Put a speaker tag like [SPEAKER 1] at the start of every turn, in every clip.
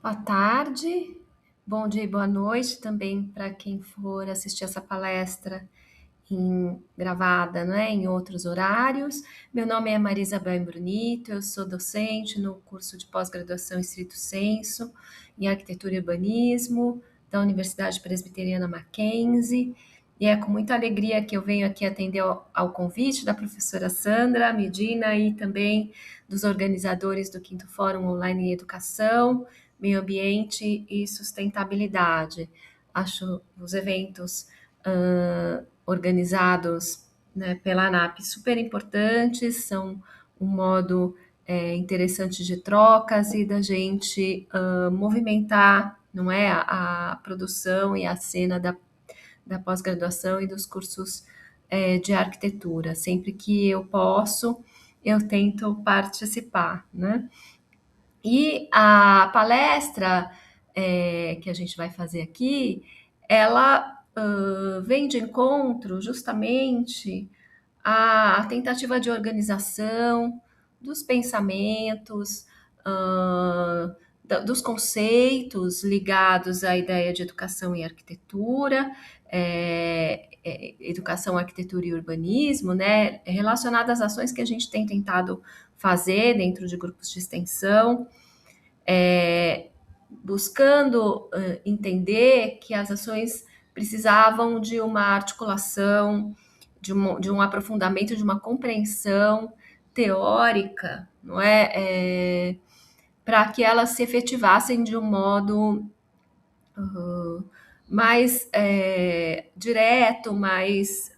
[SPEAKER 1] Boa tarde, bom dia e boa noite também para quem for assistir essa palestra gravada, né, em outros horários. Meu nome é Maria Isabel Brunito, eu sou docente no curso de pós-graduação em Stricto Sensu, em Arquitetura e Urbanismo, da Universidade Presbiteriana Mackenzie, e é com muita alegria que eu venho aqui atender ao convite da professora Sandra Medina e também dos organizadores do 5º Fórum Online em Educação, Meio Ambiente e Sustentabilidade. Acho os eventos organizados, né, pela ANAP super importantes, são um modo interessante de trocas e da gente movimentar, não é, a produção e a cena da pós-graduação e dos cursos de arquitetura. Sempre que eu posso, eu tento participar, né? E a palestra que a gente vai fazer aqui, ela vem de encontro justamente à tentativa de organização dos pensamentos, dos conceitos ligados à ideia de educação e arquitetura, educação, arquitetura e urbanismo, né, relacionadas às ações que a gente tem tentado fazer dentro de grupos de extensão, buscando entender que as ações precisavam de uma articulação, de um aprofundamento, de uma compreensão teórica, não é? Para que elas se efetivassem de um modo mais direto, mais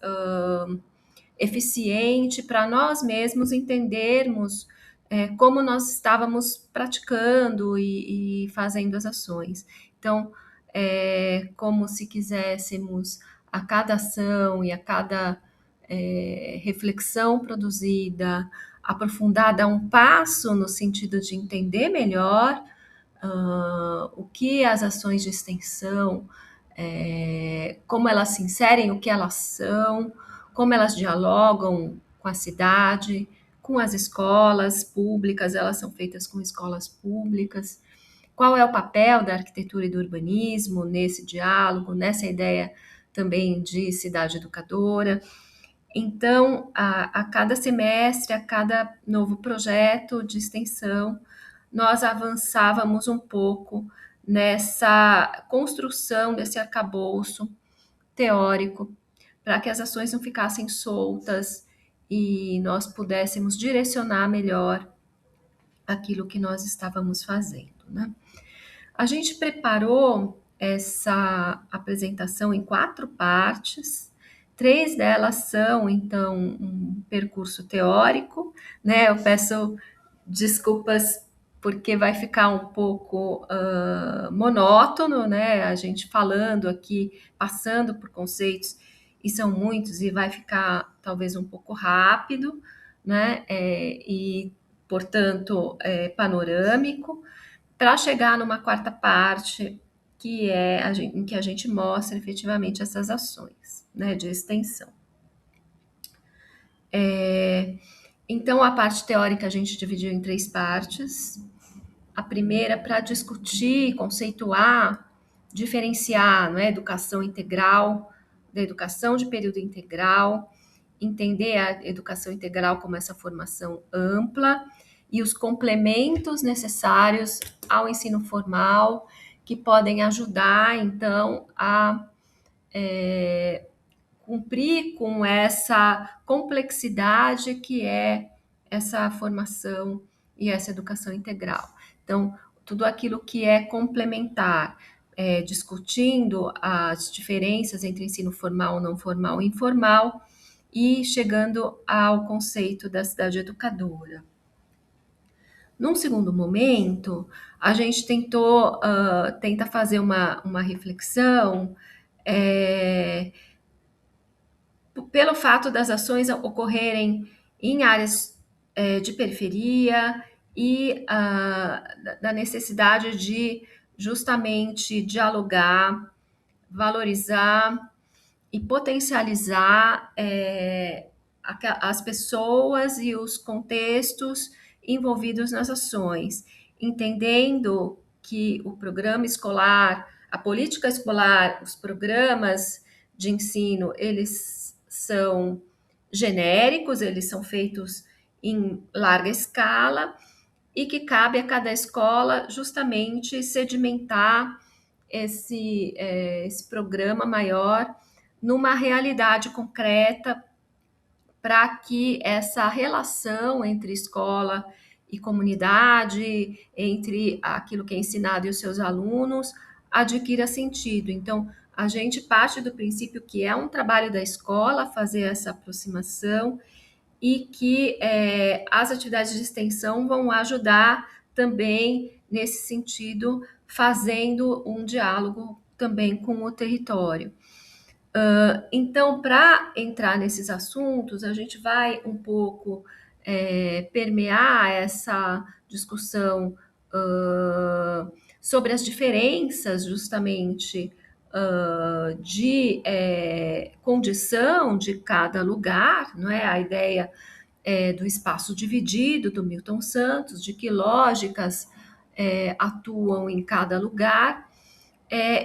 [SPEAKER 1] eficiente, para nós mesmos entendermos como nós estávamos praticando e fazendo as ações. Então, como se quiséssemos a cada ação e a cada reflexão produzida, aprofundar, dar um passo no sentido de entender melhor o que as ações de extensão, como elas se inserem, o que elas são, como elas dialogam com a cidade, com as escolas públicas, elas são feitas com escolas públicas. Qual é o papel da arquitetura e do urbanismo nesse diálogo, nessa ideia também de cidade educadora? Então, a cada semestre, a cada novo projeto de extensão, nós avançávamos um pouco nessa construção desse arcabouço teórico, para que as ações não ficassem soltas e nós pudéssemos direcionar melhor aquilo que nós estávamos fazendo, né? A gente preparou essa apresentação em 4 partes. 3 delas são, então, um percurso teórico, né? Eu peço desculpas porque vai ficar um pouco monótono, né? A gente falando aqui, passando por conceitos, e são muitos, e vai ficar talvez um pouco rápido, né? E, portanto, panorâmico, para chegar numa 4ª parte, que é em que a gente mostra efetivamente essas ações, né, de extensão. Então, a parte teórica a gente dividiu em 3 partes. A primeira para discutir, conceituar, diferenciar, não é, educação integral, da educação de período integral, entender a educação integral como essa formação ampla e os complementos necessários ao ensino formal que podem ajudar, então, a cumprir com essa complexidade que é essa formação e essa educação integral. Então, tudo aquilo que é complementar, discutindo as diferenças entre ensino formal, não formal e informal, e chegando ao conceito da cidade educadora. Num segundo momento, a gente tenta fazer uma reflexão pelo fato das ações ocorrerem em áreas de periferia e da necessidade de justamente dialogar, valorizar e potencializar as pessoas e os contextos envolvidos nas ações, entendendo que o programa escolar, a política escolar, os programas de ensino, eles são genéricos, eles são feitos em larga escala e que cabe a cada escola justamente sedimentar esse programa maior numa realidade concreta para que essa relação entre escola e comunidade, entre aquilo que é ensinado e os seus alunos, adquira sentido. Então, a gente parte do princípio que é um trabalho da escola fazer essa aproximação e que as atividades de extensão vão ajudar também nesse sentido, fazendo um diálogo também com o território. Então, para entrar nesses assuntos, a gente vai um pouco permear essa discussão sobre as diferenças, justamente, de condição de cada lugar, não é? A ideia do espaço dividido, do Milton Santos, de que lógicas atuam em cada lugar.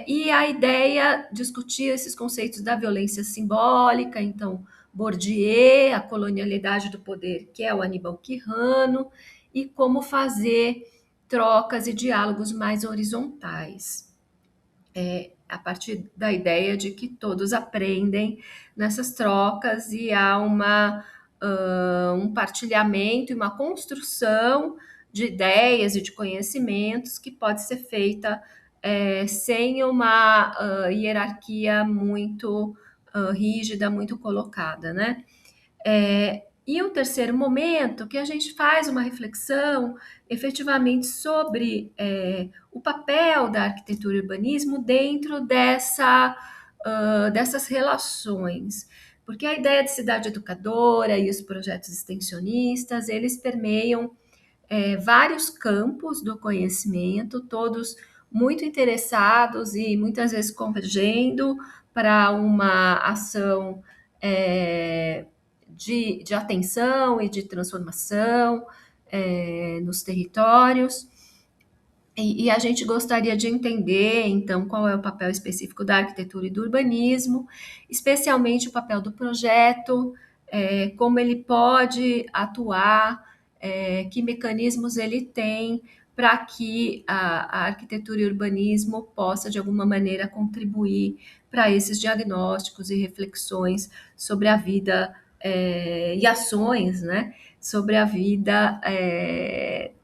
[SPEAKER 1] E a ideia discutir esses conceitos da violência simbólica, então Bourdieu, a colonialidade do poder, que é o Aníbal Quijano, e como fazer trocas e diálogos mais horizontais, a partir da ideia de que todos aprendem nessas trocas e há um partilhamento e uma construção de ideias e de conhecimentos que pode ser feita sem uma hierarquia muito rígida, muito colocada, né? E o terceiro momento, que a gente faz uma reflexão efetivamente sobre o papel da arquitetura e urbanismo dentro dessas relações. Porque a ideia de cidade educadora e os projetos extensionistas, eles permeiam vários campos do conhecimento, todos muito interessados e muitas vezes convergendo para uma ação de atenção e de transformação nos territórios. E a gente gostaria de entender, então, qual é o papel específico da arquitetura e do urbanismo, especialmente o papel do projeto, como ele pode atuar, que mecanismos ele tem para que a arquitetura e o urbanismo possa, de alguma maneira, contribuir para esses diagnósticos e reflexões sobre a vida e ações, né, sobre a vida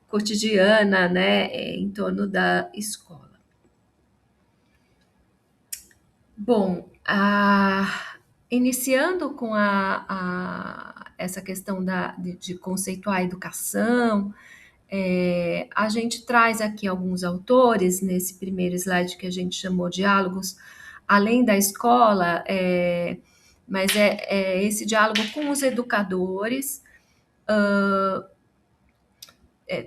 [SPEAKER 1] cotidiana, né, em torno da escola. Bom, iniciando com essa questão de conceituar a educação, a gente traz aqui alguns autores nesse primeiro slide que a gente chamou Diálogos Além da Escola, mas esse diálogo com os educadores,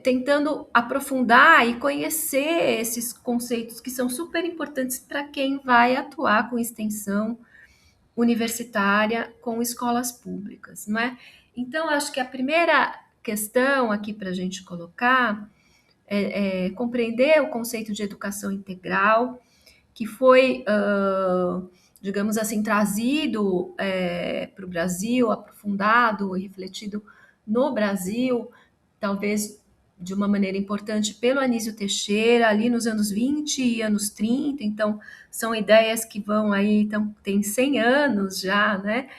[SPEAKER 1] tentando aprofundar e conhecer esses conceitos que são super importantes para quem vai atuar com extensão universitária com escolas públicas, não é? Então, acho que a primeira questão aqui para a gente colocar é compreender o conceito de educação integral, que foi, digamos assim, trazido para o Brasil, aprofundado e refletido no Brasil, talvez de uma maneira importante pelo Anísio Teixeira, ali nos anos 20 e anos 30, então são ideias que vão aí, então, tem 100 anos já, né?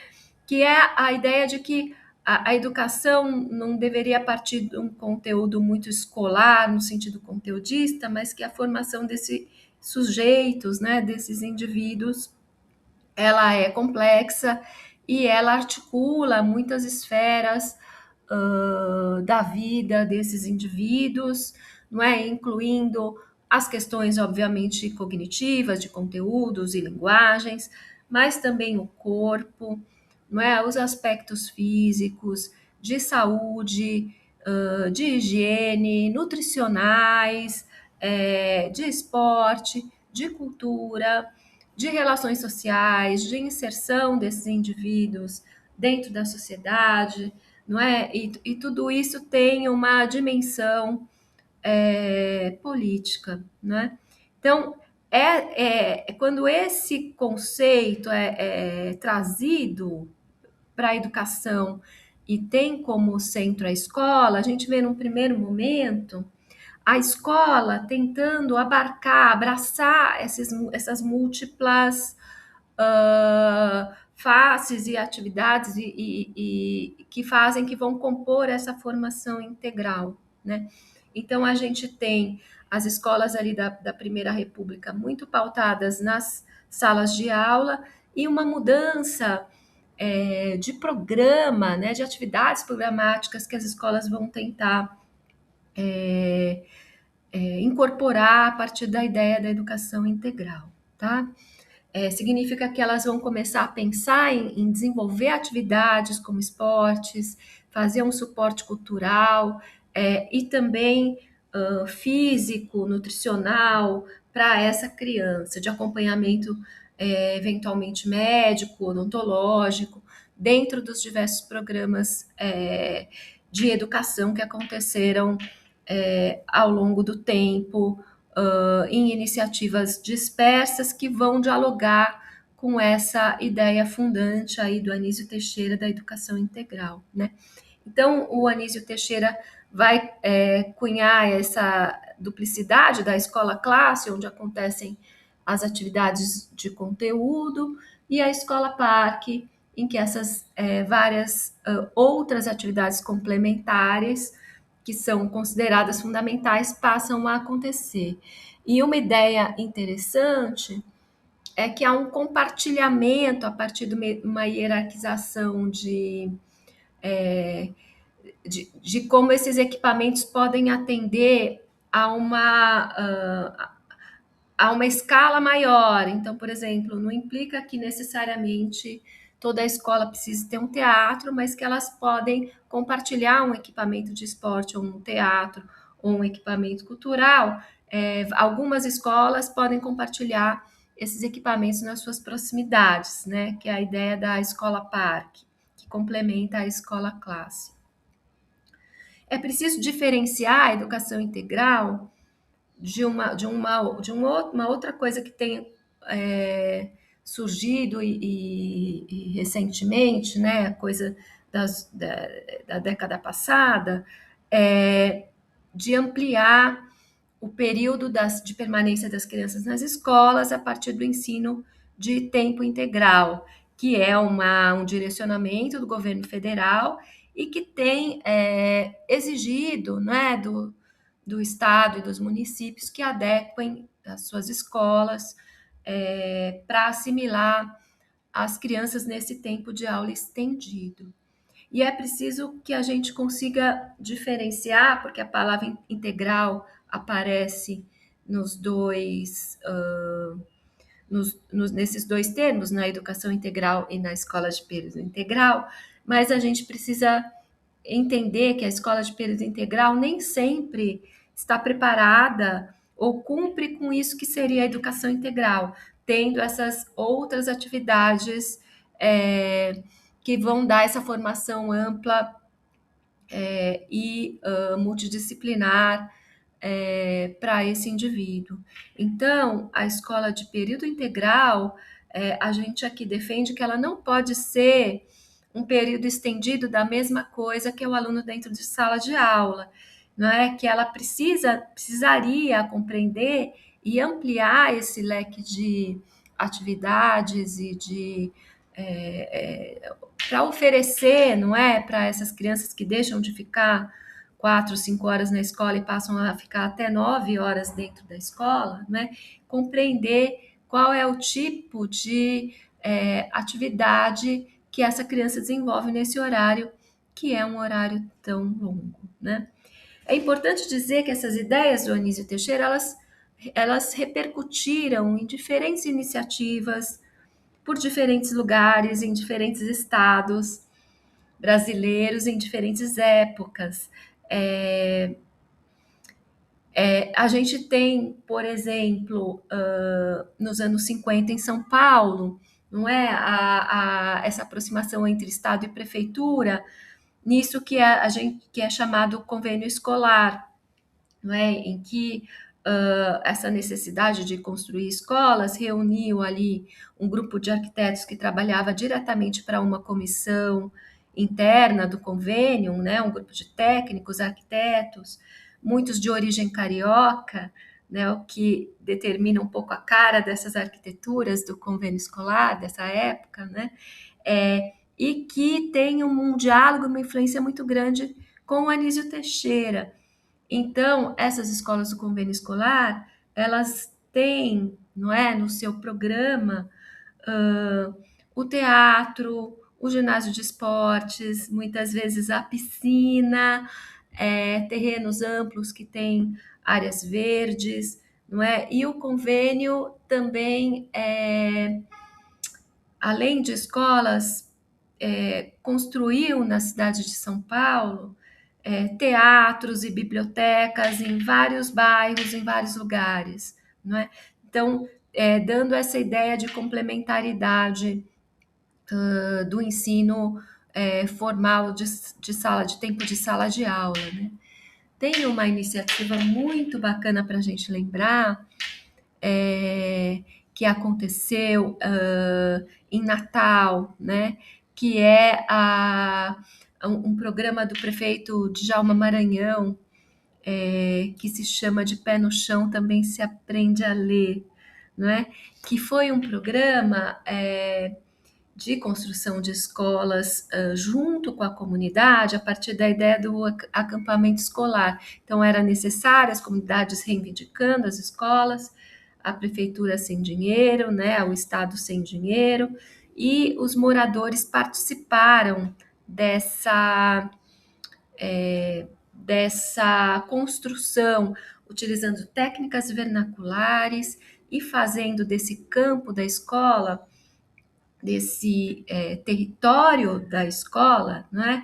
[SPEAKER 1] Que é a ideia de que a educação não deveria partir de um conteúdo muito escolar, no sentido conteudista, mas que a formação desses sujeitos, né, desses indivíduos, ela é complexa e ela articula muitas esferas da vida desses indivíduos, não é? Incluindo as questões, obviamente, cognitivas, de conteúdos e linguagens, mas também o corpo, não é? Os aspectos físicos, de saúde, de higiene, nutricionais, de esporte, de cultura, de relações sociais, de inserção desses indivíduos dentro da sociedade, não é? E tudo isso tem uma dimensão política, né? Então, quando esse conceito é trazido para a educação e tem como centro a escola, a gente vê num primeiro momento a escola tentando abraçar essas múltiplas faces e atividades que fazem, que vão compor essa formação integral, né? Então, a gente tem as escolas ali da Primeira República muito pautadas nas salas de aula e uma mudança de programa, né, de atividades programáticas que as escolas vão tentar incorporar a partir da ideia da educação integral, tá? Significa que elas vão começar a pensar em desenvolver atividades como esportes, fazer um suporte cultural e também físico, nutricional para essa criança, de acompanhamento eventualmente médico, odontológico, dentro dos diversos programas de educação que aconteceram ao longo do tempo, em iniciativas dispersas que vão dialogar com essa ideia fundante aí do Anísio Teixeira da educação integral, né? Então, o Anísio Teixeira vai cunhar essa duplicidade da escola-classe, onde acontecem as atividades de conteúdo, e a escola-parque, em que essas várias outras atividades complementares que são consideradas fundamentais passam a acontecer. E uma ideia interessante é que há um compartilhamento a partir de uma hierarquização de como esses equipamentos podem atender a uma escala maior. Então, por exemplo, não implica que necessariamente toda a escola precise ter um teatro, mas que elas podem compartilhar um equipamento de esporte, ou um teatro, ou um equipamento cultural. Algumas escolas podem compartilhar esses equipamentos nas suas proximidades, né? Que é a ideia da escola-parque, que complementa a escola-classe. É preciso diferenciar a educação integral de uma outra coisa que tem surgido e recentemente, né, coisa da década passada, de ampliar o período de permanência das crianças nas escolas a partir do ensino de tempo integral, que é um direcionamento do governo federal e que tem exigido, né, do Estado e dos municípios que adequem as suas escolas para assimilar as crianças nesse tempo de aula estendido. E é preciso que a gente consiga diferenciar, porque a palavra integral aparece nos dois, nesses dois termos, na educação integral e na escola de período integral, mas a gente precisa entender que a escola de período integral nem sempre está preparada ou cumpre com isso que seria a educação integral, tendo essas outras atividades que vão dar essa formação ampla e multidisciplinar para esse indivíduo. Então, a escola de período integral, a gente aqui defende que ela não pode ser um período estendido da mesma coisa que o aluno dentro de sala de aula, não é? Que ela precisaria compreender e ampliar esse leque de atividades e para oferecer, não é, para essas crianças que deixam de ficar 4, 5 horas na escola e passam a ficar até 9 horas dentro da escola, né? Compreender qual é o tipo de atividade que essa criança desenvolve nesse horário, que é um horário tão longo, né? É importante dizer que essas ideias do Anísio Teixeira, elas repercutiram em diferentes iniciativas, por diferentes lugares, em diferentes estados brasileiros, em diferentes épocas. A gente tem, por exemplo, nos anos 50 em São Paulo, não é? Essa aproximação entre Estado e prefeitura, nisso que é chamado convênio escolar, não é? Em que essa necessidade de construir escolas reuniu ali um grupo de arquitetos que trabalhava diretamente para uma comissão interna do convênio, né? Um grupo de técnicos, arquitetos, muitos de origem carioca, né? O que determina um pouco a cara dessas arquiteturas do convênio escolar dessa época, né? E que tem um diálogo, uma influência muito grande com o Anísio Teixeira. Então, essas escolas do convênio escolar, elas têm, não é, no seu programa, uh, o teatro, o ginásio de esportes, muitas vezes a piscina, terrenos amplos que têm áreas verdes, não é? E o convênio também, além de escolas, construiu na cidade de São Paulo teatros e bibliotecas em vários bairros, em vários lugares, não é? Então, dando essa ideia de complementaridade do ensino formal de sala de tempo de sala de aula, né? Tem uma iniciativa muito bacana para a gente lembrar que aconteceu em Natal, né? Que é um programa do prefeito Djalma Maranhão, que se chama De Pé no Chão Também Se Aprende a Ler, não é? Que foi um programa de construção de escolas junto com a comunidade, a partir da ideia do acampamento escolar. Então, era necessário as comunidades reivindicando as escolas, a prefeitura sem dinheiro, né, o Estado sem dinheiro, e os moradores participaram dessa construção, utilizando técnicas vernaculares e fazendo desse campo da escola, desse território da escola, né,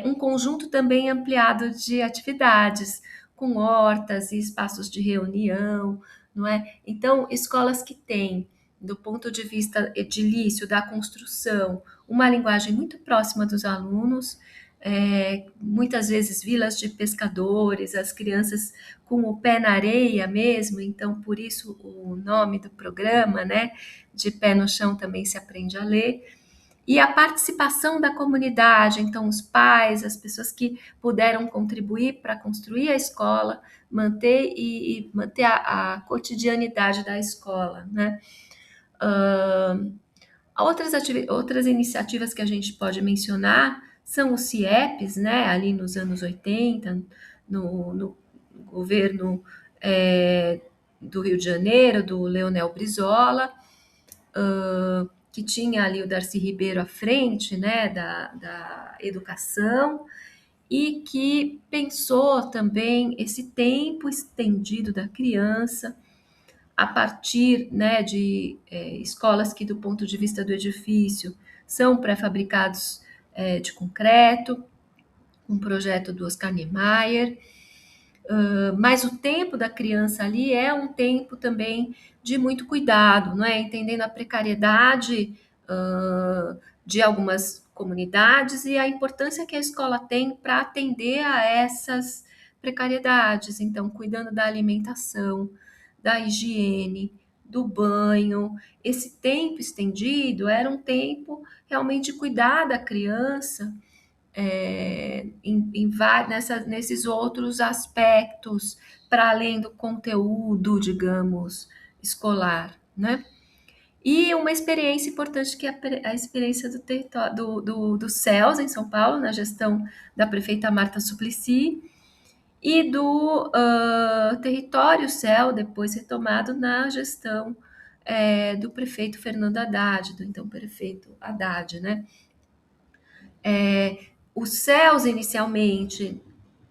[SPEAKER 1] um conjunto também ampliado de atividades, com hortas e espaços de reunião, não é? Então, escolas que têm, do ponto de vista edilício, da construção, uma linguagem muito próxima dos alunos, muitas vezes vilas de pescadores, as crianças com o pé na areia mesmo, então por isso o nome do programa, né? De pé no chão também se aprende a ler. E a participação da comunidade, então os pais, as pessoas que puderam contribuir para construir a escola, manter a cotidianidade da escola, né? Outras iniciativas que a gente pode mencionar são os CIEPs, né? Ali nos anos 80, no governo do Rio de Janeiro, do Leonel Brizola, que tinha ali o Darcy Ribeiro à frente, né, da educação, e que pensou também esse tempo estendido da criança a partir, né, de escolas que, do ponto de vista do edifício, são pré-fabricados de concreto, um projeto do Oscar Niemeyer, mas o tempo da criança ali é um tempo também de muito cuidado, não é? Entendendo a precariedade de algumas comunidades e a importância que a escola tem para atender a essas precariedades. Então, cuidando da alimentação, da higiene, do banho. Esse tempo estendido era um tempo realmente de cuidar da criança nesses outros aspectos, para além do conteúdo, digamos, escolar, né? E uma experiência importante que é a experiência do território do CELS em São Paulo, na gestão da prefeita Marta Suplicy, e do território CEL, depois retomado na gestão do prefeito Fernando Haddad, do então prefeito Haddad, né? Os CELS, inicialmente,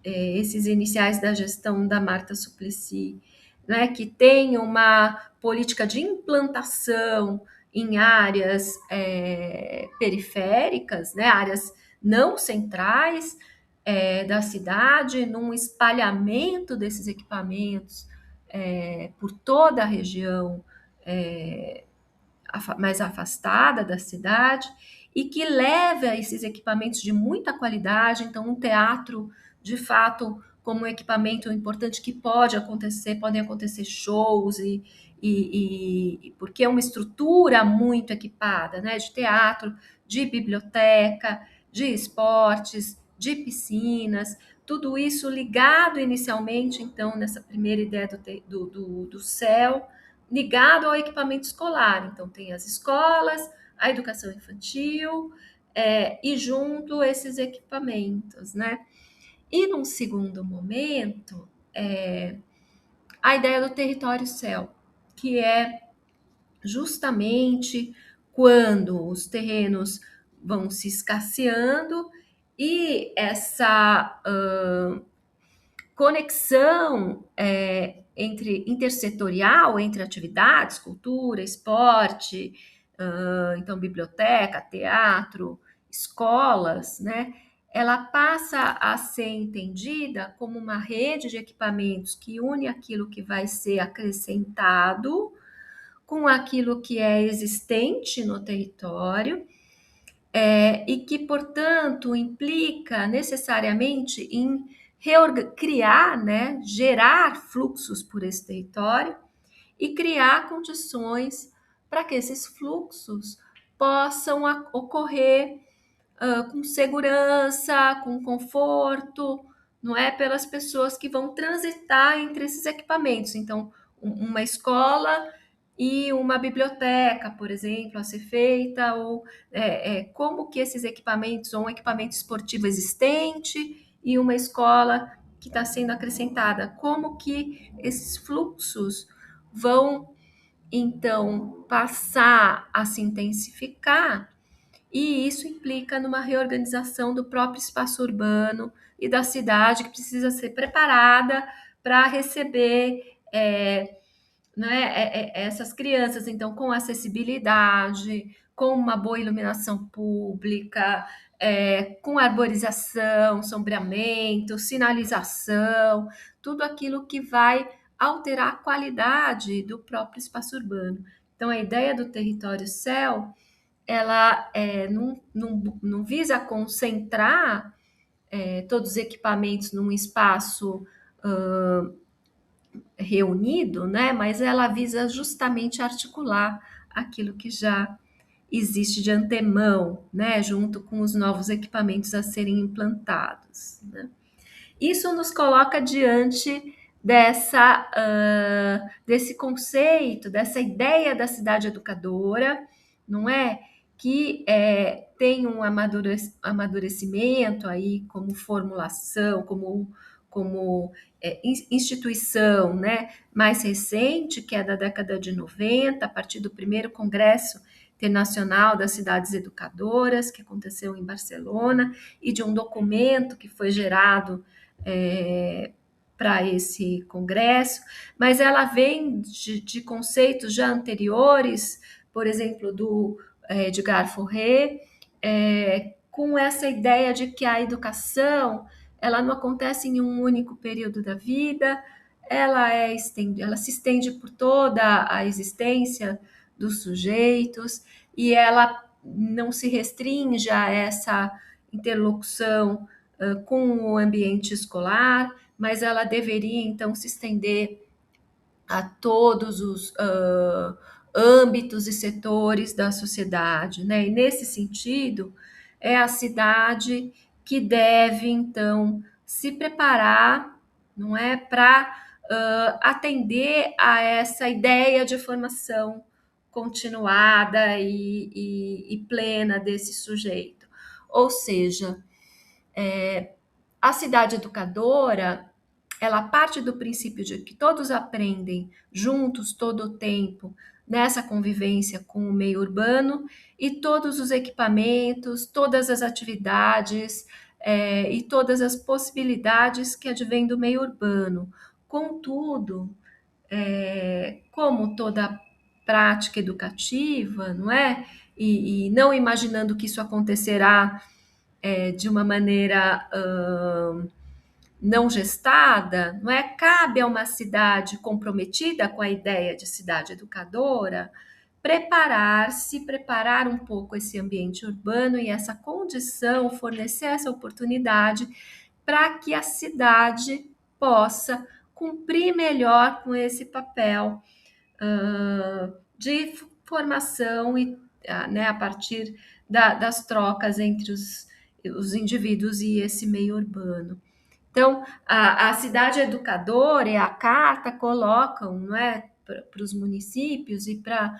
[SPEAKER 1] esses iniciais da gestão da Marta Suplicy, né, que tem uma política de implantação em áreas periféricas, né, áreas não centrais da cidade, num espalhamento desses equipamentos por toda a região mais afastada da cidade e que leva esses equipamentos de muita qualidade, então um teatro de fato como um equipamento importante que pode acontecer, podem acontecer shows porque é uma estrutura muito equipada, né? De teatro, de biblioteca, de esportes, de piscinas, tudo isso ligado inicialmente, então, nessa primeira ideia do céu, ligado ao equipamento escolar. Então, tem as escolas, a educação infantil, e junto esses equipamentos, né? E num segundo momento, a ideia do território céu, que é justamente quando os terrenos vão se escasseando e essa conexão entre intersetorial, entre atividades, cultura, esporte, então biblioteca, teatro, escolas, né? Ela passa a ser entendida como uma rede de equipamentos que une aquilo que vai ser acrescentado com aquilo que é existente no território, e que, portanto, implica necessariamente em criar, né, gerar fluxos por esse território e criar condições para que esses fluxos possam ocorrer com segurança, com conforto, não é? Pelas pessoas que vão transitar entre esses equipamentos. Então, uma escola e uma biblioteca, por exemplo, a ser feita, ou como que esses equipamentos, ou um equipamento esportivo existente e uma escola que está sendo acrescentada, como que esses fluxos vão, então, passar a se intensificar, e isso implica numa reorganização do próprio espaço urbano e da cidade, que precisa ser preparada para receber né, essas crianças, então, com acessibilidade, com uma boa iluminação pública, com arborização, sombreamento, sinalização, tudo aquilo que vai alterar a qualidade do próprio espaço urbano. Então, a ideia do território céu, ela não visa concentrar todos os equipamentos num espaço reunido, né? Mas ela visa justamente articular aquilo que já existe de antemão, né? Junto com os novos equipamentos a serem implantados, né? Isso nos coloca diante desse conceito, dessa ideia da cidade educadora, não é? Que tem um amadurecimento aí como formulação, como instituição, né, mais recente, que é da década de 90, a partir do primeiro Congresso Internacional das Cidades Educadoras, que aconteceu em Barcelona, e de um documento que foi gerado para esse congresso, mas ela vem de conceitos já anteriores, por exemplo, do Edgar Fauré, com essa ideia de que a educação ela não acontece em um único período da vida, ela se estende por toda a existência dos sujeitos e ela não se restringe a essa interlocução com o ambiente escolar, mas ela deveria então se estender a todos os âmbitos e setores da sociedade, né? E nesse sentido, é a cidade que deve então se preparar, não é, para atender a essa ideia de formação continuada e plena desse sujeito. Ou seja, a cidade educadora, ela parte do princípio de que todos aprendem juntos todo o tempo nessa convivência com o meio urbano e todos os equipamentos, todas as atividades e todas as possibilidades que advêm do meio urbano. Contudo, como toda prática educativa, não é? E não imaginando que isso acontecerá de uma maneira não gestada, não é? Cabe a uma cidade comprometida com a ideia de cidade educadora preparar um pouco esse ambiente urbano e essa condição, fornecer essa oportunidade para que a cidade possa cumprir melhor com esse papel de formação e, né, a partir das trocas entre os indivíduos e esse meio urbano. Então, a cidade educadora e a carta colocam, não é, para os municípios e para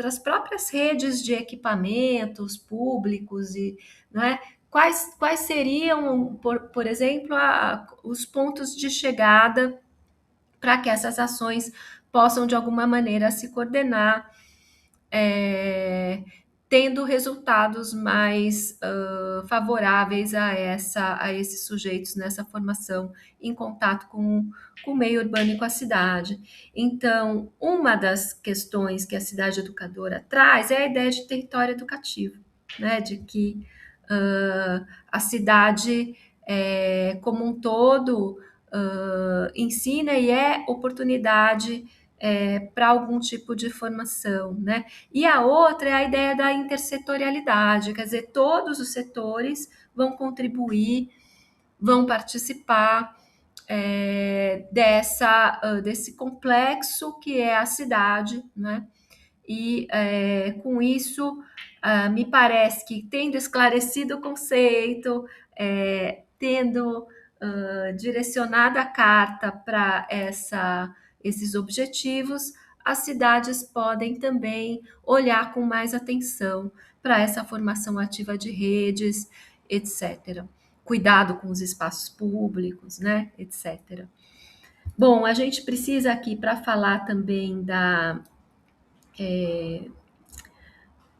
[SPEAKER 1] as próprias redes de equipamentos públicos e, não é, quais seriam, por exemplo, os pontos de chegada para que essas ações possam de alguma maneira se coordenar, tendo resultados mais favoráveis a esses sujeitos nessa formação em contato com o meio urbano e com a cidade. Então, uma das questões que a cidade educadora traz é a ideia de território educativo, né? De que a cidade como um todo ensina e é oportunidade para algum tipo de formação, né? E a outra é a ideia da intersetorialidade, quer dizer, todos os setores vão contribuir, vão participar desse complexo que é a cidade, né? E com isso, me parece que tendo esclarecido o conceito, tendo direcionado a carta para esses objetivos, as cidades podem também olhar com mais atenção para essa formação ativa de redes, etc. Cuidado com os espaços públicos, né, etc. Bom, a gente precisa aqui para falar também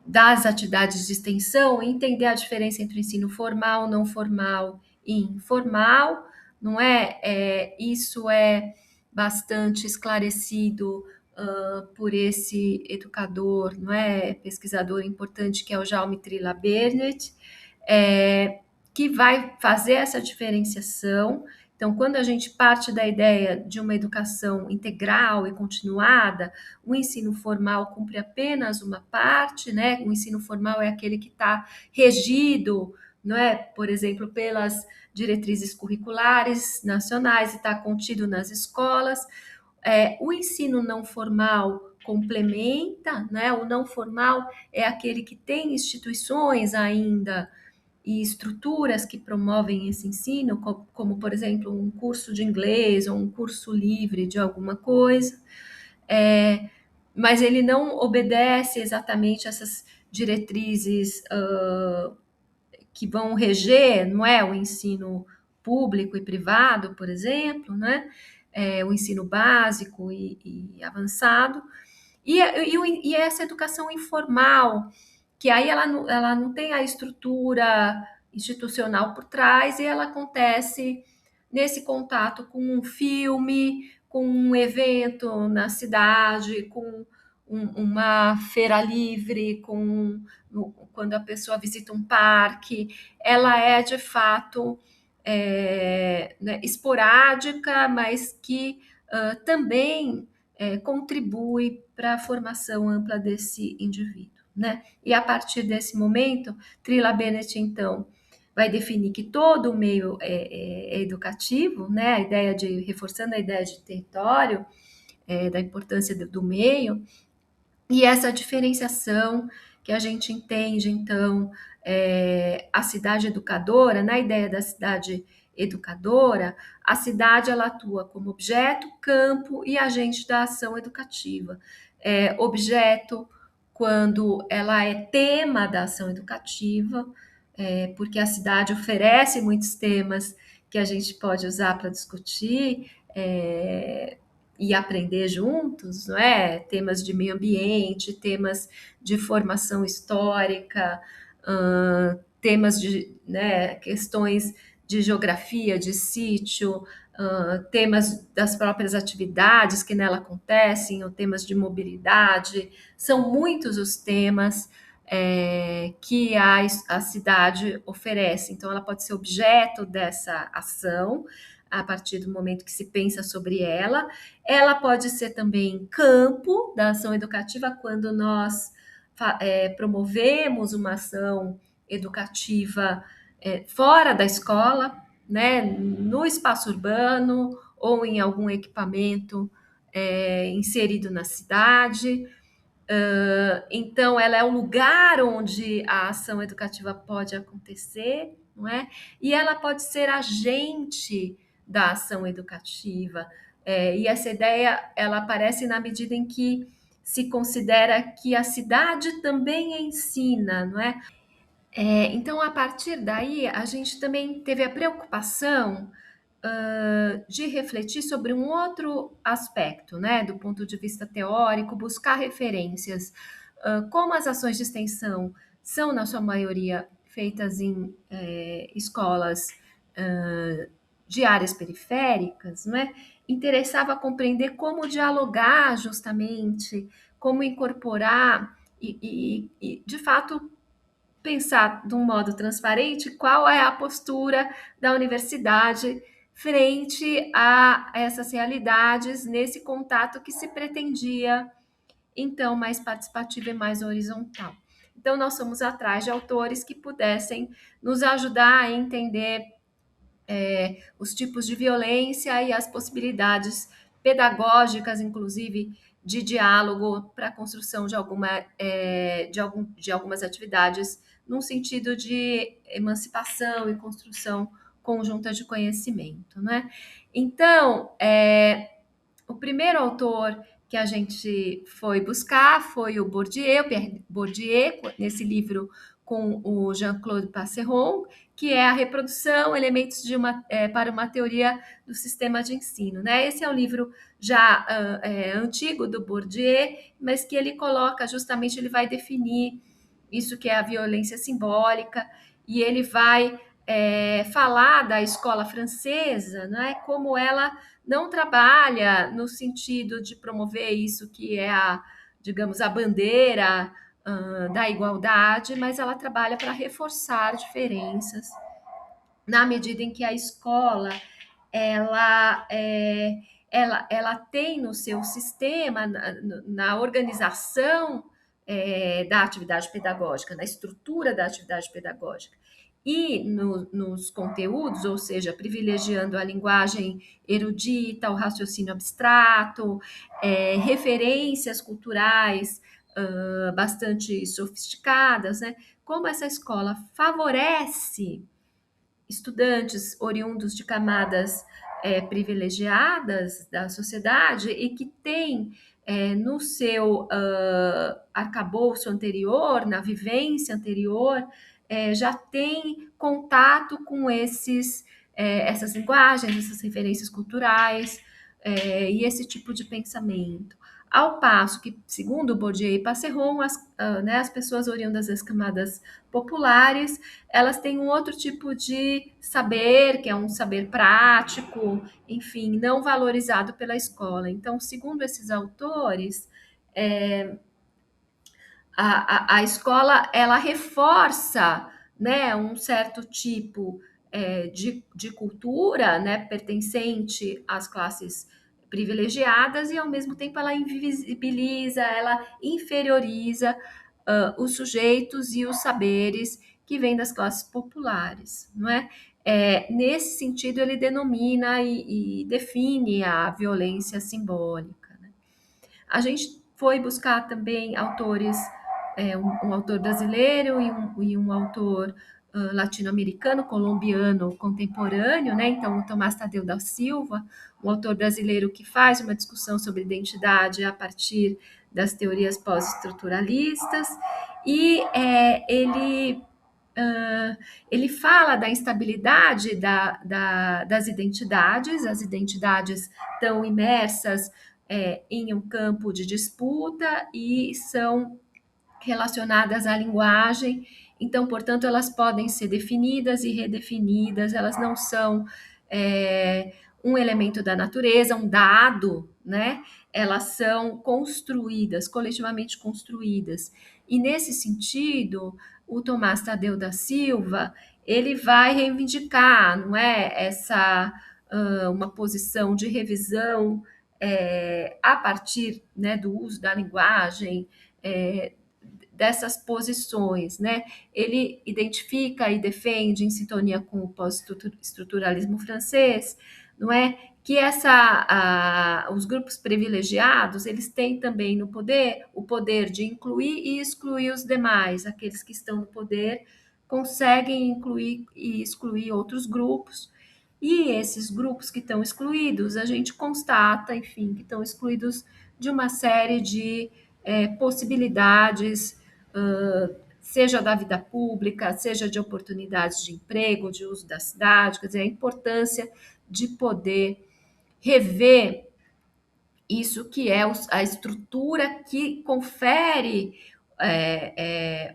[SPEAKER 1] das atividades de extensão, entender a diferença entre o ensino formal, não formal e informal, não é? Isso é bastante esclarecido por esse educador, não é? Pesquisador importante que é o Jaume Trilla Bennett, que vai fazer essa diferenciação. Então, quando a gente parte da ideia de uma educação integral e continuada, o ensino formal cumpre apenas uma parte, né? O ensino formal é aquele que está regido, não é? Por exemplo, pelas diretrizes curriculares nacionais e está contido nas escolas. O ensino não formal complementa, né? O não formal é aquele que tem instituições ainda e estruturas que promovem esse ensino, como, por exemplo, um curso de inglês ou um curso livre de alguma coisa, mas ele não obedece exatamente essas diretrizes que vão reger, não é, o ensino público e privado, por exemplo, né? O ensino básico e avançado, e essa educação informal, que aí ela não tem a estrutura institucional por trás e ela acontece nesse contato com um filme, com um evento na cidade, com uma feira livre, quando a pessoa visita um parque, ela é de fato né, esporádica, mas que também contribui para a formação ampla desse indivíduo, né? E a partir desse momento, Trilla Bennett, então, vai definir que todo o meio é educativo, né? A ideia de, reforçando a ideia de território, da importância do meio, e essa diferenciação que a gente entende, então, a cidade educadora, na ideia da cidade educadora, a cidade ela atua como objeto, campo e agente da ação educativa. Objeto quando ela é tema da ação educativa, porque a cidade oferece muitos temas que a gente pode usar para discutir, e aprender juntos, não é? Temas de meio ambiente, temas de formação histórica, temas de, né, questões de geografia, de sítio, temas das próprias atividades que nela acontecem, ou temas de mobilidade. São muitos os temas que a cidade oferece. Então, ela pode ser objeto dessa ação, a partir do momento que se pensa sobre ela. Ela pode ser também campo da ação educativa, quando nós promovemos uma ação educativa fora da escola, né, no espaço urbano ou em algum equipamento inserido na cidade. Então, ela é o lugar onde a ação educativa pode acontecer, não é? E ela pode ser agente da ação educativa. E essa ideia, ela aparece na medida em que se considera que a cidade também ensina, não é? Então, a partir daí, a gente também teve a preocupação de refletir sobre um outro aspecto, né, do ponto de vista teórico, buscar referências. Como as ações de extensão são, na sua maioria, feitas em escolas de áreas periféricas, né, interessava compreender como dialogar justamente, como incorporar de fato, pensar de um modo transparente qual é a postura da universidade frente a essas realidades nesse contato que se pretendia, então, mais participativo e mais horizontal. Então, nós fomos atrás de autores que pudessem nos ajudar a entender os tipos de violência e as possibilidades pedagógicas, inclusive, de diálogo para a construção de algumas atividades num sentido de emancipação e construção conjunta de conhecimento, né? Então, o primeiro autor que a gente foi buscar foi o Bourdieu, Pierre Bourdieu, nesse livro com o Jean-Claude Passeron, que é a reprodução, elementos para uma teoria do sistema de ensino. Né? Esse é um livro já antigo do Bourdieu, mas que ele coloca justamente, ele vai definir isso que é a violência simbólica, e ele vai falar da escola francesa, né? Como ela não trabalha no sentido de promover isso que é digamos, a bandeira da igualdade, mas ela trabalha para reforçar diferenças na medida em que a escola ela, ela tem no seu sistema, na organização da atividade pedagógica, na estrutura da atividade pedagógica e nos conteúdos, ou seja, privilegiando a linguagem erudita, o raciocínio abstrato, referências culturais bastante sofisticadas, né? Como essa escola favorece estudantes oriundos de camadas privilegiadas da sociedade e que têm no seu arcabouço anterior, na vivência anterior, já tem contato com essas linguagens, essas referências culturais e esse tipo de pensamento. Ao passo que, segundo Bourdieu e Passeron, as pessoas oriundas das camadas populares, elas têm um outro tipo de saber, que é um saber prático, enfim, não valorizado pela escola. Então, segundo esses autores, a escola ela reforça, né, um certo tipo de cultura, né, pertencente às classes privilegiadas e ao mesmo tempo ela invisibiliza, ela inferioriza os sujeitos e os saberes que vêm das classes populares, não é? Nesse sentido, ele denomina e define a violência simbólica. Né? A gente foi buscar também autores, um autor brasileiro e um autor latino-americano, colombiano, contemporâneo, né? Então, o Tomás Tadeu da Silva, um autor brasileiro que faz uma discussão sobre identidade a partir das teorias pós-estruturalistas, e ele fala da instabilidade das identidades, as identidades estão imersas em um campo de disputa e são relacionadas à linguagem, então, portanto, elas podem ser definidas e redefinidas, elas não são um elemento da natureza, um dado, né? Elas são construídas, coletivamente construídas. E nesse sentido, o Tomás Tadeu da Silva, ele vai reivindicar, não é, uma posição de revisão a partir, né, do uso da linguagem, dessas posições, né? Ele identifica e defende, em sintonia com o pós-estruturalismo francês, não é? Que os grupos privilegiados, eles têm também no poder o poder de incluir e excluir os demais. Aqueles que estão no poder conseguem incluir e excluir outros grupos, e esses grupos que estão excluídos, a gente constata, enfim, que estão excluídos de uma série de possibilidades, seja da vida pública, seja de oportunidades de emprego, de uso da cidade, quer dizer, a importância de poder rever isso que é a estrutura que confere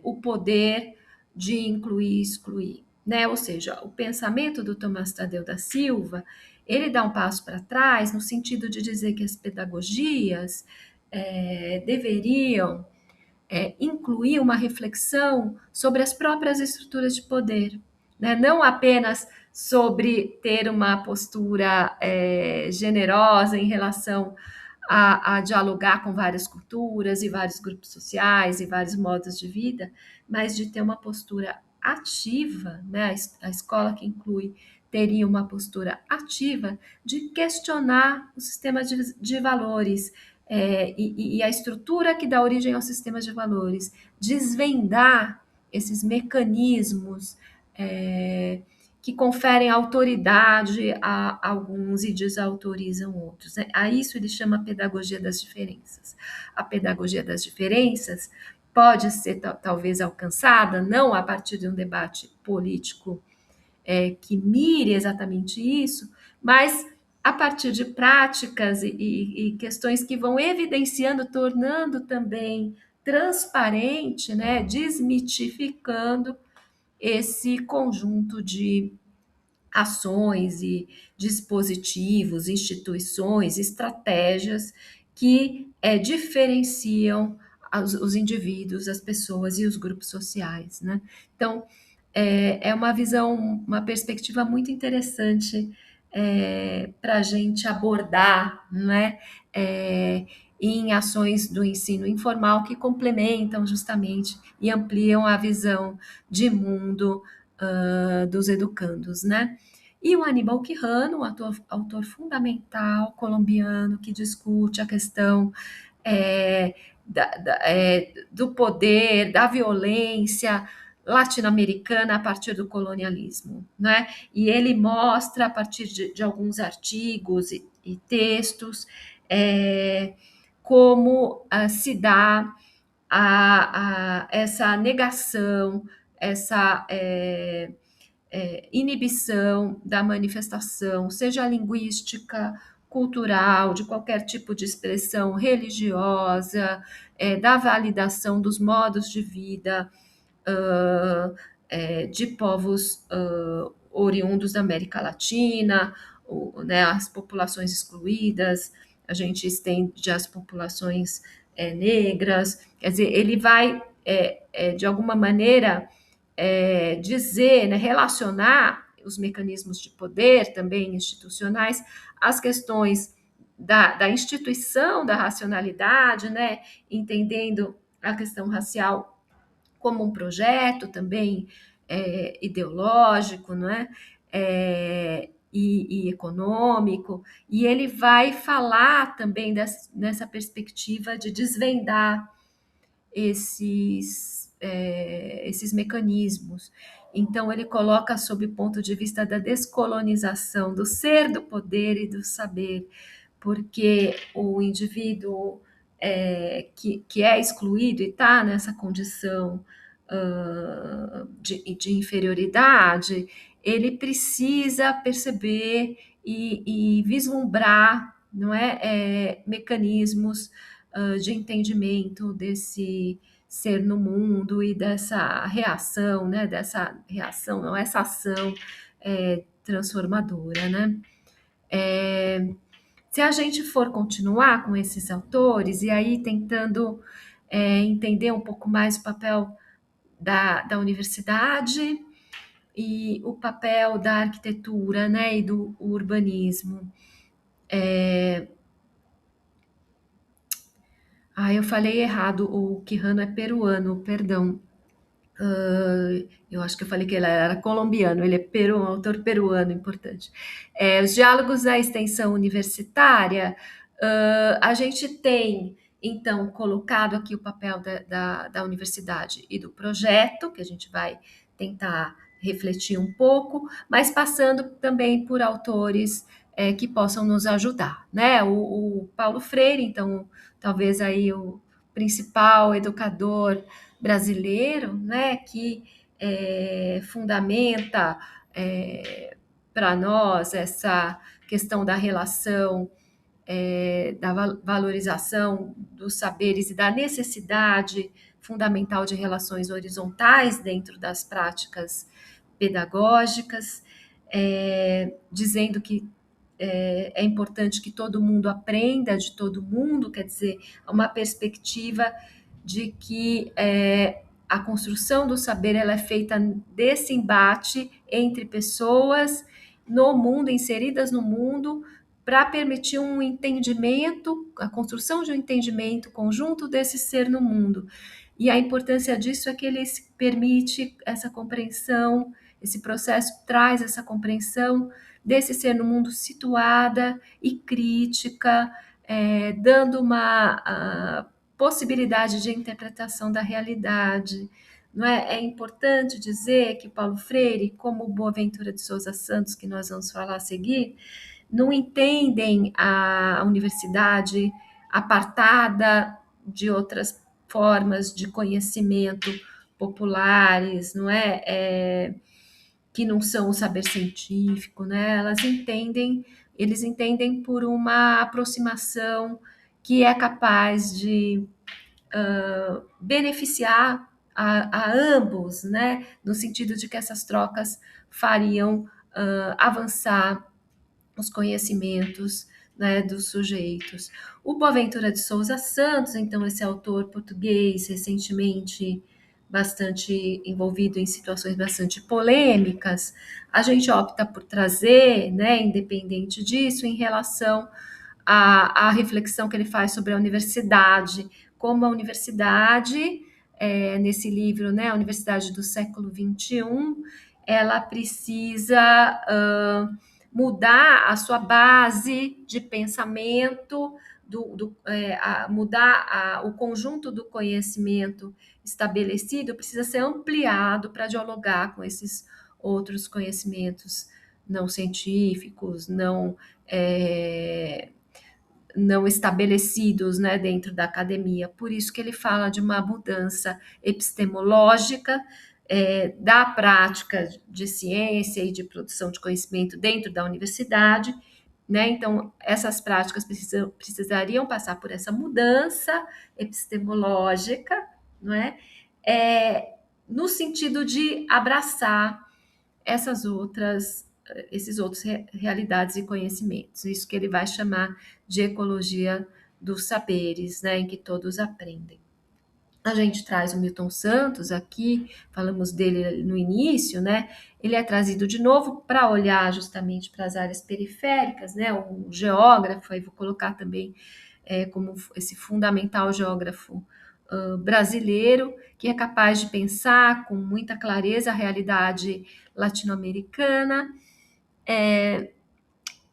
[SPEAKER 1] o poder de incluir e excluir, né? Ou seja, o pensamento do Tomás Tadeu da Silva, ele dá um passo para trás no sentido de dizer que as pedagogias deveriam incluir uma reflexão sobre as próprias estruturas de poder, né? Não apenas sobre ter uma postura generosa em relação a dialogar com várias culturas e vários grupos sociais e vários modos de vida, mas de ter uma postura ativa, né? A escola que inclui teria uma postura ativa de questionar o sistema de valores, e a estrutura que dá origem ao sistema de valores, desvendar esses mecanismos que conferem autoridade a alguns e desautorizam outros, né? A isso ele chama pedagogia das diferenças. A pedagogia das diferenças pode ser talvez alcançada não a partir de um debate político que mire exatamente isso, mas a partir de práticas e questões que vão evidenciando, tornando também transparente, né, desmitificando esse conjunto de ações e dispositivos, instituições, estratégias que diferenciam os indivíduos, as pessoas e os grupos sociais, né? Então, é uma visão, uma perspectiva muito interessante para a gente abordar, né? Em ações do ensino informal que complementam justamente e ampliam a visão de mundo dos educandos, né? E o Aníbal Quijano, um autor fundamental colombiano que discute a questão do poder, da violência latino-americana a partir do colonialismo, né? E ele mostra a partir de alguns artigos e textos como se dá essa negação, essa inibição da manifestação, seja linguística, cultural, de qualquer tipo de expressão religiosa, da validação dos modos de vida de povos oriundos da América Latina, né, as populações excluídas, a gente estende as populações negras, quer dizer, ele vai, de alguma maneira, dizer, né, relacionar os mecanismos de poder, também institucionais, às questões da instituição da racionalidade, né, entendendo a questão racial como um projeto também ideológico, não é? E econômico, e ele vai falar também nessa perspectiva de desvendar esses mecanismos. Então, ele coloca sob o ponto de vista da descolonização do ser, do poder e do saber, porque o indivíduo que é excluído e está nessa condição de inferioridade, ele precisa perceber e vislumbrar, não mecanismos de entendimento desse ser no mundo e dessa reação, né? Dessa reação, não, essa ação transformadora, né? Se a gente for continuar com esses autores e aí tentando entender um pouco mais o papel da universidade e o papel da arquitetura, né, e do urbanismo. Ah, eu falei errado, o Quijano é peruano, perdão. Eu acho que eu falei que ele era colombiano, ele é um autor peruano importante. Os diálogos da extensão universitária, a gente tem, então, colocado aqui o papel da universidade e do projeto, que a gente vai tentar refletir um pouco, mas passando também por autores que possam nos ajudar, né? O Paulo Freire, então, talvez aí o principal educador brasileiro, né, que fundamenta para nós essa questão da relação, da valorização dos saberes e da necessidade fundamental de relações horizontais dentro das práticas pedagógicas, dizendo que é importante que todo mundo aprenda de todo mundo, quer dizer, uma perspectiva de que a construção do saber ela é feita desse embate entre pessoas no mundo, inseridas no mundo, para permitir um entendimento, a construção de um entendimento conjunto desse ser no mundo. E a importância disso é que ele permite essa compreensão, esse processo traz essa compreensão desse ser no mundo situada e crítica, dando uma possibilidade de interpretação da realidade. Não é? É importante dizer que Paulo Freire, como Boaventura de Souza Santos, que nós vamos falar a seguir, não entendem a universidade apartada de outras formas de conhecimento populares, não é? Que não são o saber científico, né? Eles entendem por uma aproximação que é capaz de beneficiar a ambos, né? No sentido de que essas trocas fariam avançar os conhecimentos, né, dos sujeitos. O Boaventura de Souza Santos, então, esse autor português, recentemente bastante envolvido em situações bastante polêmicas, a gente opta por trazer, né, independente disso, em relação à reflexão que ele faz sobre a universidade, como a universidade, nesse livro, né, a Universidade do século XXI, ela precisa mudar a sua base de pensamento, mudar o conjunto do conhecimento estabelecido, precisa ser ampliado para dialogar com esses outros conhecimentos não científicos, não estabelecidos, né, dentro da academia. Por isso que ele fala de uma mudança epistemológica da prática de ciência e de produção de conhecimento dentro da universidade, né? Então, essas práticas precisariam passar por essa mudança epistemológica, não é? No sentido de abraçar esses outros realidades e conhecimentos. Isso que ele vai chamar de ecologia dos saberes, né, em que todos aprendem. A gente traz o Milton Santos aqui, falamos dele no início, né? Ele é trazido de novo para olhar justamente para as áreas periféricas, né? Um geógrafo, aí vou colocar também como esse fundamental geógrafo brasileiro, que é capaz de pensar com muita clareza a realidade latino-americana.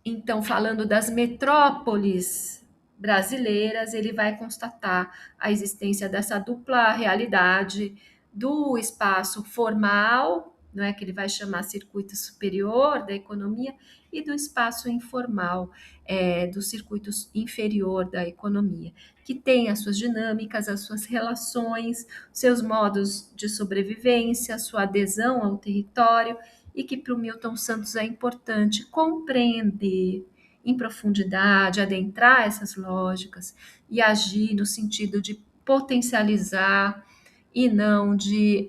[SPEAKER 1] Então, falando das metrópoles brasileiras, ele vai constatar a existência dessa dupla realidade do espaço formal, não é que ele vai chamar circuito superior da economia, e do espaço informal, do circuito inferior da economia, que tem as suas dinâmicas, as suas relações, seus modos de sobrevivência, sua adesão ao território, e que para o Milton Santos é importante compreender em profundidade, adentrar essas lógicas e agir no sentido de potencializar e não de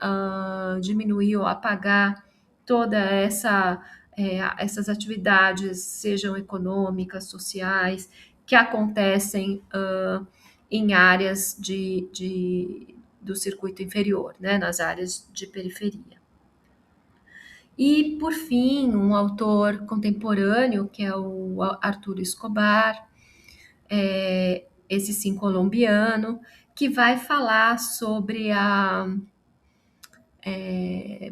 [SPEAKER 1] diminuir ou apagar toda essas atividades, sejam econômicas, sociais, que acontecem em áreas do circuito inferior, né, nas áreas de periferia. E, por fim, um autor contemporâneo, que é o Arturo Escobar, esse sim colombiano, que vai falar sobre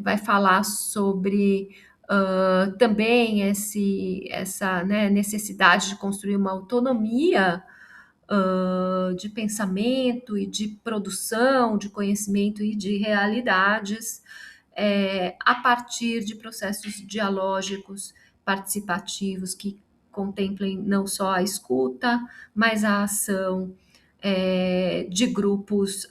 [SPEAKER 1] vai falar sobre também essa, né, necessidade de construir uma autonomia de pensamento e de produção de conhecimento e de realidades a partir de processos dialógicos participativos que contemplem não só a escuta, mas a ação de grupos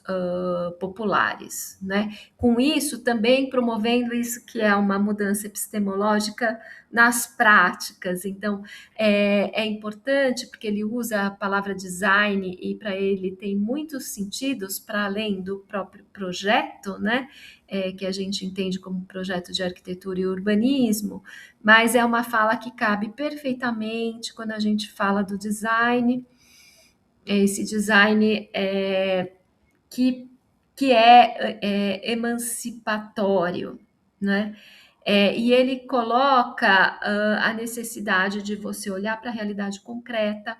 [SPEAKER 1] populares, né? Com isso, também promovendo isso que é uma mudança epistemológica nas práticas. Então, é importante porque ele usa a palavra design e para ele tem muitos sentidos para além do próprio projeto, né? Que a gente entende como projeto de arquitetura e urbanismo, mas é uma fala que cabe perfeitamente quando a gente fala do design, esse design que, que emancipatório, né? E ele coloca a necessidade de você olhar para a realidade concreta,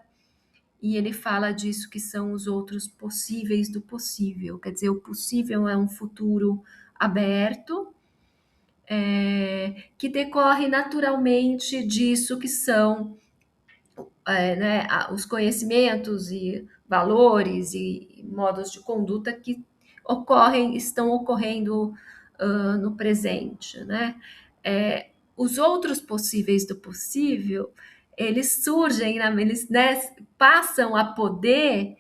[SPEAKER 1] e ele fala disso que são os outros possíveis do possível. Quer dizer, o possível é um futuro aberto, que decorre naturalmente disso que são né, os conhecimentos e valores e modos de conduta que estão ocorrendo no presente, né? Os outros possíveis do possível, eles surgem, eles, né, passam a poder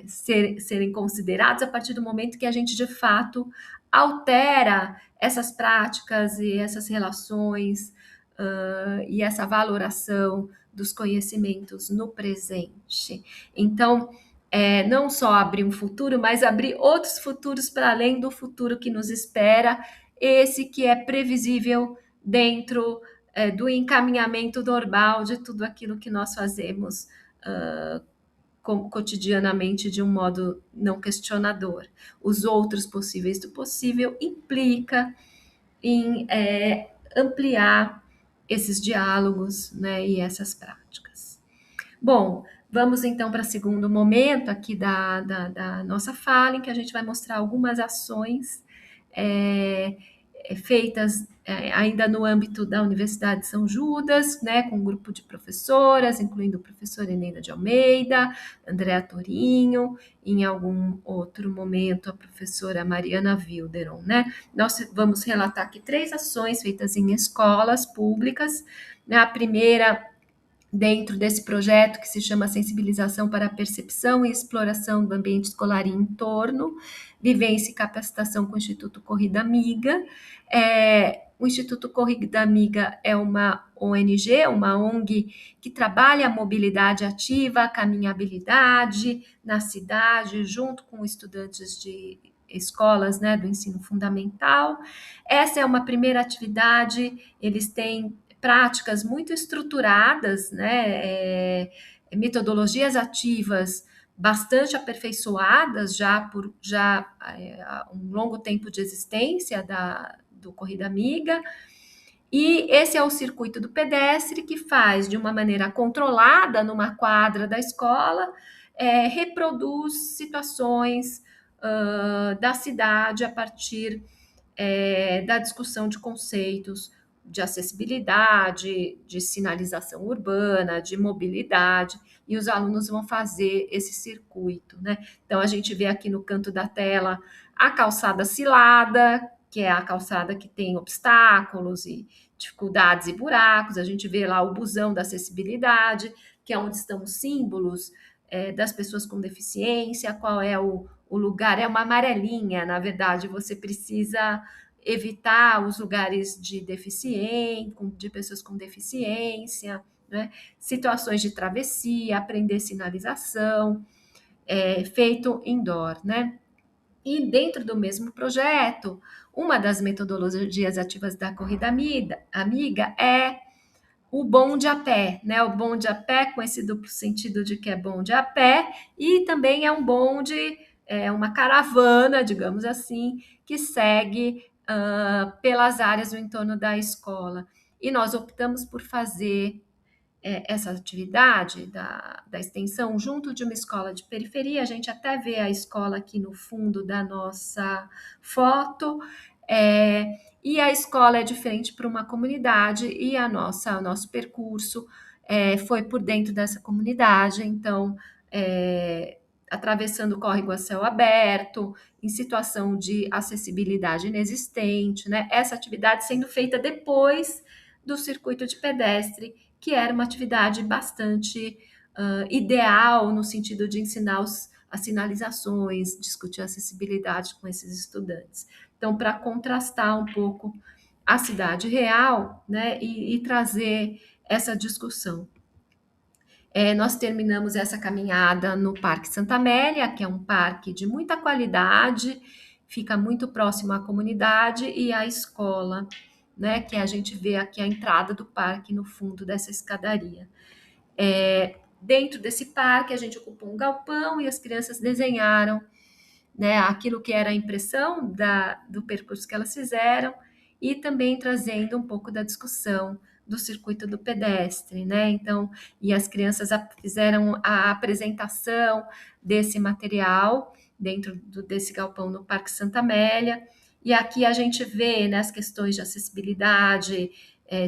[SPEAKER 1] serem considerados a partir do momento que a gente de fato altera essas práticas e essas relações e essa valoração dos conhecimentos no presente. Então, não só abrir um futuro, mas abrir outros futuros para além do futuro que nos espera, esse que é previsível dentro do encaminhamento normal de tudo aquilo que nós fazemos cotidianamente de um modo não questionador. Os outros possíveis do possível implica em ampliar esses diálogos, né, e essas práticas. Bom, vamos então para o segundo momento aqui da nossa fala, em que a gente vai mostrar algumas ações feitas ainda no âmbito da Universidade de São Judas, né, com um grupo de professoras, incluindo a professora Eneida de Almeida, Andréa Torinho, em algum outro momento a professora Mariana Wilderon, né? Nós vamos relatar aqui 3 ações feitas em escolas públicas, né? A primeira dentro desse projeto que se chama Sensibilização para a Percepção e Exploração do Ambiente Escolar e Entorno, Vivência e Capacitação com o Instituto Corrida Amiga. O Instituto Corrida Amiga é uma ONG, uma ONG que trabalha a mobilidade ativa, a caminhabilidade na cidade, junto com estudantes de escolas, né, do ensino fundamental. Essa é uma primeira atividade, eles têm práticas muito estruturadas, né, metodologias ativas bastante aperfeiçoadas por um longo tempo de existência do Corrida Amiga, e esse é o circuito do pedestre que faz de uma maneira controlada numa quadra da escola, reproduz situações da cidade a partir da discussão de conceitos de acessibilidade, de sinalização urbana, de mobilidade, e os alunos vão fazer esse circuito, né? Então, a gente vê aqui no canto da tela a calçada cilada, que é a calçada que tem obstáculos e dificuldades e buracos, a gente vê lá o busão da acessibilidade, que é onde estão os símbolos das pessoas com deficiência, qual é o lugar, é uma amarelinha, na verdade, você precisa evitar os lugares de pessoas com deficiência, né? Situações de travessia, aprender sinalização, feito indoor, né? E dentro do mesmo projeto, uma das metodologias ativas da Corrida Amiga é o bonde a pé, né? O bonde a pé com esse duplo sentido de que é bonde a pé e também é um bonde, uma caravana, digamos assim, que segue pelas áreas do entorno da escola. E nós optamos por fazer essa atividade da extensão junto de uma escola de periferia. A gente até vê a escola aqui no fundo da nossa foto, e a escola é diferente para uma comunidade, e o nosso percurso foi por dentro dessa comunidade, então, atravessando o córrego a céu aberto, em situação de acessibilidade inexistente, né? Essa atividade sendo feita depois do circuito de pedestre, que era uma atividade bastante ideal no sentido de ensinar as sinalizações, discutir acessibilidade com esses estudantes. Então, para contrastar um pouco a cidade real, né, e trazer essa discussão. Nós terminamos essa caminhada no Parque Santa Amélia, que é um parque de muita qualidade, fica muito próximo à comunidade e à escola, né, que a gente vê aqui a entrada do parque no fundo dessa escadaria. Dentro desse parque, a gente ocupou um galpão e as crianças desenharam, né, aquilo que era a impressão do percurso que elas fizeram, e também trazendo um pouco da discussão do circuito do pedestre, né? Então, e as crianças fizeram a apresentação desse material dentro desse galpão no Parque Santa Amélia, e aqui a gente vê, né, as questões de acessibilidade,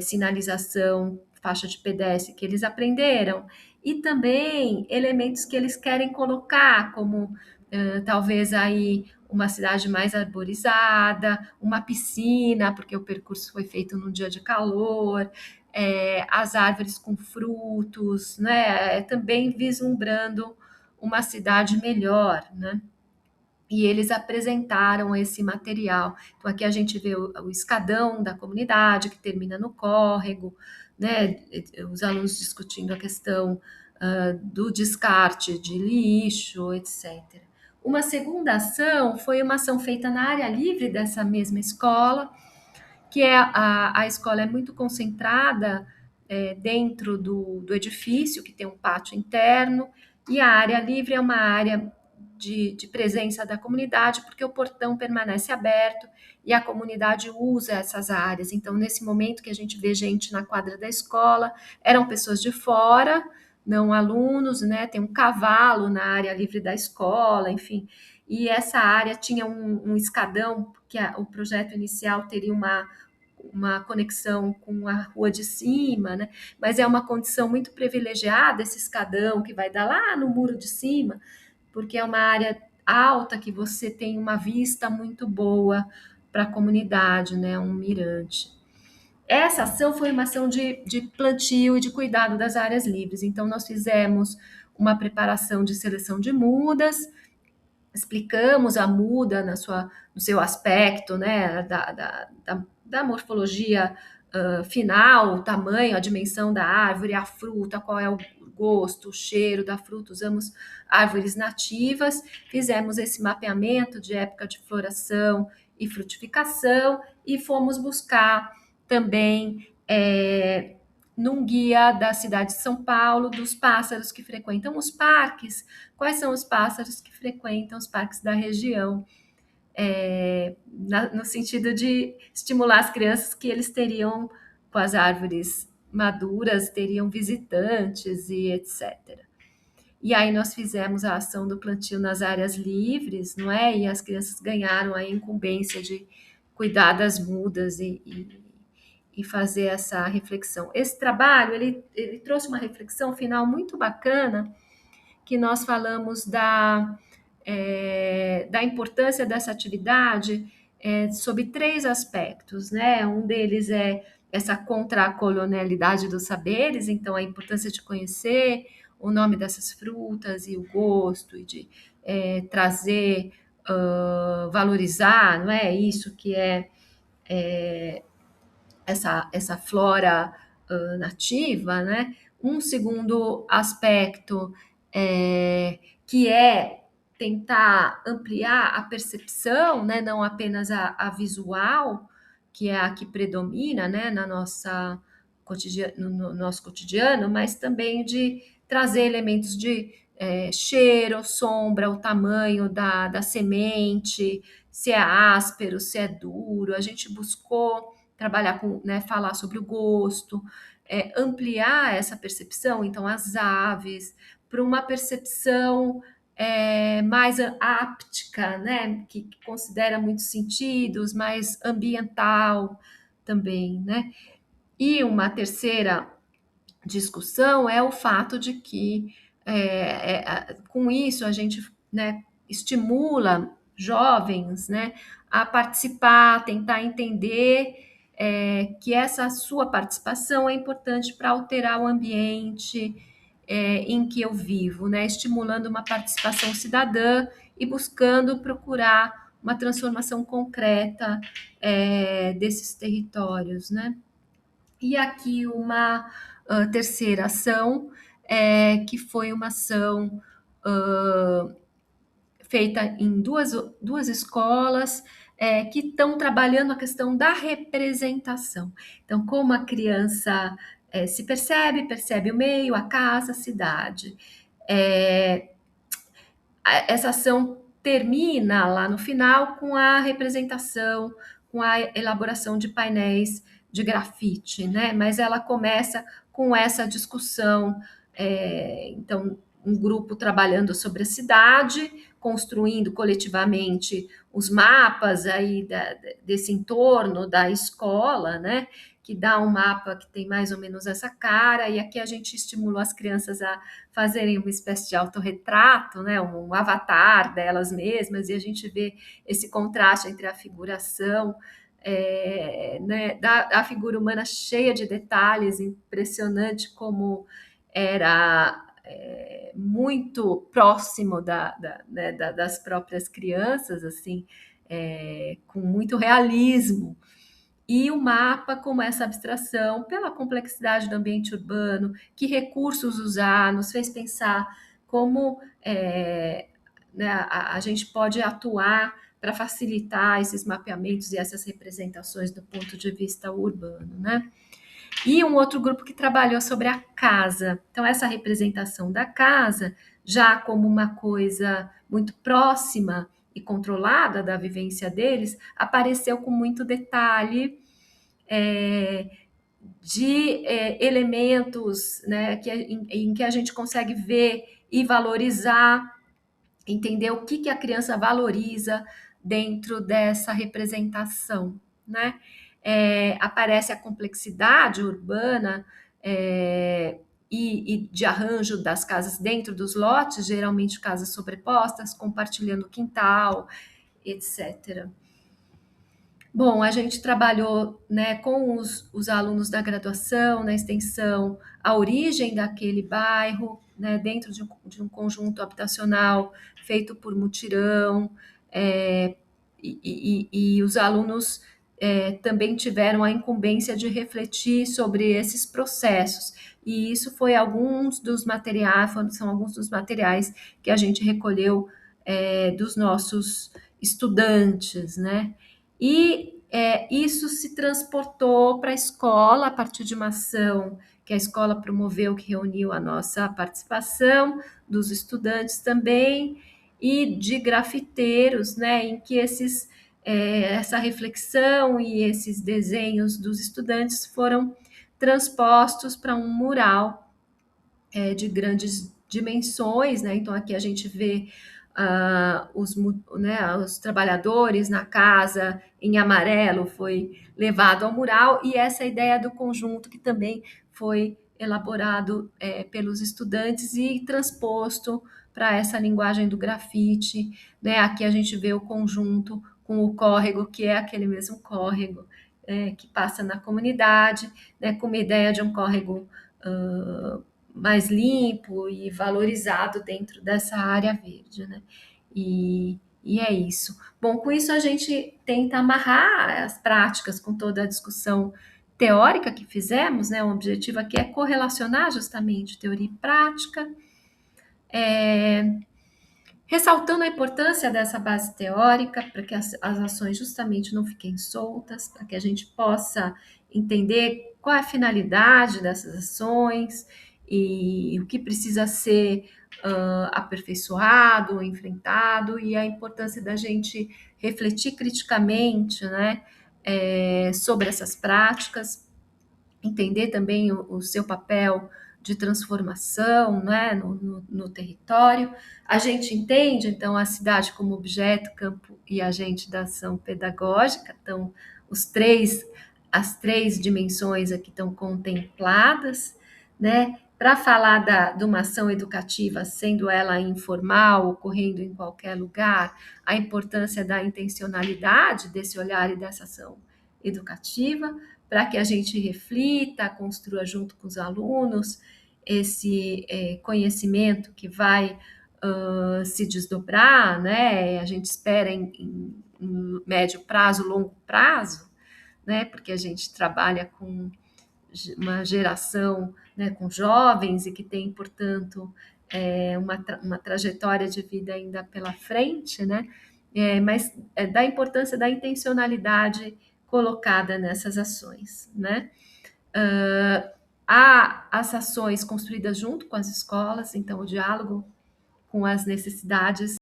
[SPEAKER 1] sinalização, faixa de pedestre que eles aprenderam, e também elementos que eles querem colocar, como talvez aí uma cidade mais arborizada, uma piscina, porque o percurso foi feito num dia de calor, as árvores com frutos, né? Também vislumbrando uma cidade melhor, né? E eles apresentaram esse material. Então, aqui a gente vê o escadão da comunidade, que termina no córrego, né? Os alunos discutindo a questão do descarte de lixo, etc. Uma segunda ação foi uma ação feita na área livre dessa mesma escola, que a escola é muito concentrada dentro do edifício, que tem um pátio interno, e a área livre é uma área de presença da comunidade, porque o portão permanece aberto e a comunidade usa essas áreas. Então, nesse momento que a gente vê gente na quadra da escola, eram pessoas de fora, não alunos, né? Tem um cavalo na área livre da escola, enfim. E essa área tinha um escadão, que o projeto inicial teria uma conexão com a rua de cima, né? Mas é uma condição muito privilegiada esse escadão que vai dar lá no muro de cima, porque é uma área alta que você tem uma vista muito boa para a comunidade, né? Um mirante. Essa ação foi uma ação de plantio e de cuidado das áreas livres. Então, nós fizemos uma preparação de seleção de mudas, explicamos a muda no seu aspecto, né, da morfologia final, o tamanho, a dimensão da árvore, a fruta, qual é o gosto, o cheiro da fruta. Usamos árvores nativas, fizemos esse mapeamento de época de floração e frutificação, e fomos buscar também num guia da cidade de São Paulo, dos pássaros que frequentam os parques, quais são os pássaros que frequentam os parques da região, no sentido de estimular as crianças, que eles teriam, com as árvores maduras, teriam visitantes e etc. E aí nós fizemos a ação do plantio nas áreas livres, não é? E as crianças ganharam a incumbência de cuidar das mudas e fazer essa reflexão. Esse trabalho, ele trouxe uma reflexão final muito bacana, que nós falamos da importância dessa atividade sob 3 aspectos, né? Um deles é essa contra-colonialidade dos saberes, então a importância de conhecer o nome dessas frutas e o gosto, e de trazer, valorizar, não é? Isso que é essa flora nativa, né? Um segundo aspecto que é tentar ampliar a percepção, né? Não apenas a visual, que é a que predomina, né? No nosso cotidiano, mas também de trazer elementos de cheiro, sombra, o tamanho da semente, se é áspero, se é duro. A gente buscou trabalhar com, né, falar sobre o gosto, ampliar essa percepção, então as aves, para uma percepção mais áptica, né, que considera muitos sentidos, mais ambiental também, né? E uma terceira discussão é o fato de que, com isso, a gente, né, estimula jovens, né, a participar, tentar entender que essa sua participação é importante para alterar o ambiente em que eu vivo, né, estimulando uma participação cidadã e buscando procurar uma transformação concreta desses territórios, né? E aqui uma terceira ação, que foi uma ação feita em duas escolas que estão trabalhando a questão da representação. Então, como a criança se percebe o meio, a casa, a cidade. Essa ação termina lá no final com a representação, com a elaboração de painéis de grafite, né? Mas ela começa com essa discussão, então um grupo trabalhando sobre a cidade, construindo coletivamente os mapas aí desse entorno da escola, né? Que dá um mapa que tem mais ou menos essa cara, e aqui a gente estimulou as crianças a fazerem uma espécie de autorretrato, né, um avatar delas mesmas, e a gente vê esse contraste entre a figuração, né, da figura humana cheia de detalhes, impressionante como era muito próximo né, das próprias crianças, assim, com muito realismo. E o mapa como essa abstração, pela complexidade do ambiente urbano, que recursos usar, nos fez pensar como né, a gente pode atuar para facilitar esses mapeamentos e essas representações do ponto de vista urbano, né? E um outro grupo que trabalhou sobre a casa. Então, essa representação da casa, já como uma coisa muito próxima e controlada da vivência deles, apareceu com muito detalhe de elementos, né, em que a gente consegue ver e valorizar, entender o que a criança valoriza dentro dessa representação, né? Aparece a complexidade urbana e de arranjo das casas dentro dos lotes, geralmente casas sobrepostas, compartilhando o quintal, etc. Bom, a gente trabalhou, né, com os alunos da graduação, na extensão, a origem daquele bairro, né, dentro de um conjunto habitacional feito por mutirão, e os alunos também tiveram a incumbência de refletir sobre esses processos. E isso foi alguns dos materiais, são alguns dos materiais que a gente recolheu dos nossos estudantes, né? E isso se transportou para a escola a partir de uma ação que a escola promoveu, que reuniu a nossa participação, dos estudantes também, e de grafiteiros, né, em que essa reflexão e esses desenhos dos estudantes foram transpostos para um mural de grandes dimensões, né? Então aqui a gente vê os trabalhadores na casa em amarelo foi levado ao mural, e essa ideia do conjunto que também foi elaborado pelos estudantes e transposto para essa linguagem do grafite, né? Aqui a gente vê o conjunto com o córrego, que é aquele mesmo córrego que passa na comunidade, né? Com uma ideia de um córrego mais limpo e valorizado dentro dessa área verde, né? E é isso. Bom, com isso a gente tenta amarrar as práticas com toda a discussão teórica que fizemos, né? O objetivo aqui é correlacionar justamente teoria e prática, ressaltando a importância dessa base teórica para que as ações justamente não fiquem soltas, para que a gente possa entender qual é a finalidade dessas ações e o que precisa ser aperfeiçoado, enfrentado, e a importância da gente refletir criticamente, né? sobre essas práticas, entender também o seu papel de transformação, né, no território. A gente entende, então, a cidade como objeto, campo e agente da ação pedagógica. Então, as três dimensões aqui estão contempladas, né? Para falar de uma ação educativa, sendo ela informal, ocorrendo em qualquer lugar, a importância da intencionalidade desse olhar e dessa ação educativa, para que a gente reflita, construa junto com os alunos esse conhecimento que vai se desdobrar, né? A gente espera em médio prazo, longo prazo, né? Porque a gente trabalha com uma geração, né, com jovens e que tem, portanto, uma trajetória de vida ainda pela frente, né? Mas da importância da intencionalidade colocada nessas ações, né? Há as ações construídas junto com as escolas, então o diálogo com as necessidades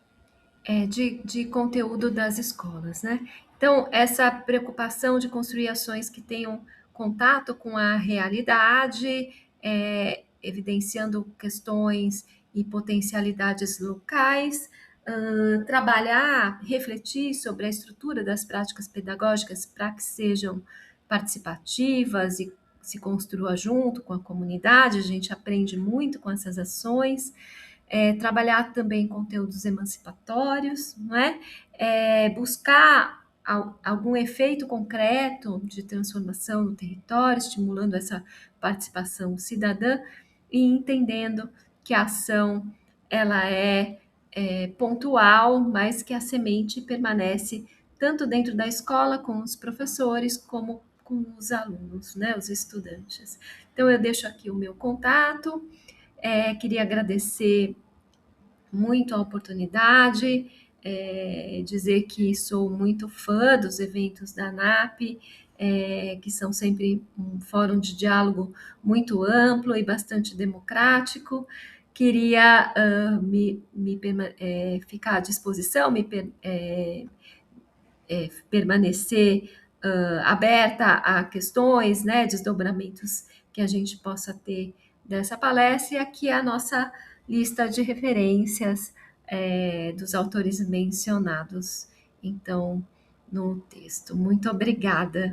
[SPEAKER 1] de conteúdo das escolas, né? Então, essa preocupação de construir ações que tenham contato com a realidade, evidenciando questões e potencialidades locais, trabalhar, refletir sobre a estrutura das práticas pedagógicas para que sejam participativas e se construa junto com a comunidade. A gente aprende muito com essas ações. Trabalhar também conteúdos emancipatórios, não é? Buscar algum efeito concreto de transformação no território, estimulando essa participação cidadã e entendendo que a ação ela é pontual, mas que a semente permanece tanto dentro da escola com os professores como com os alunos, né, os estudantes. Então eu deixo aqui o meu contato. Queria agradecer muito a oportunidade, dizer que sou muito fã dos eventos da ANAP, que são sempre um fórum de diálogo muito amplo e bastante democrático. Queria ficar à disposição, permanecer aberta a questões, né, desdobramentos que a gente possa ter dessa palestra, e aqui é a nossa lista de referências dos autores mencionados, então, no texto. Muito obrigada.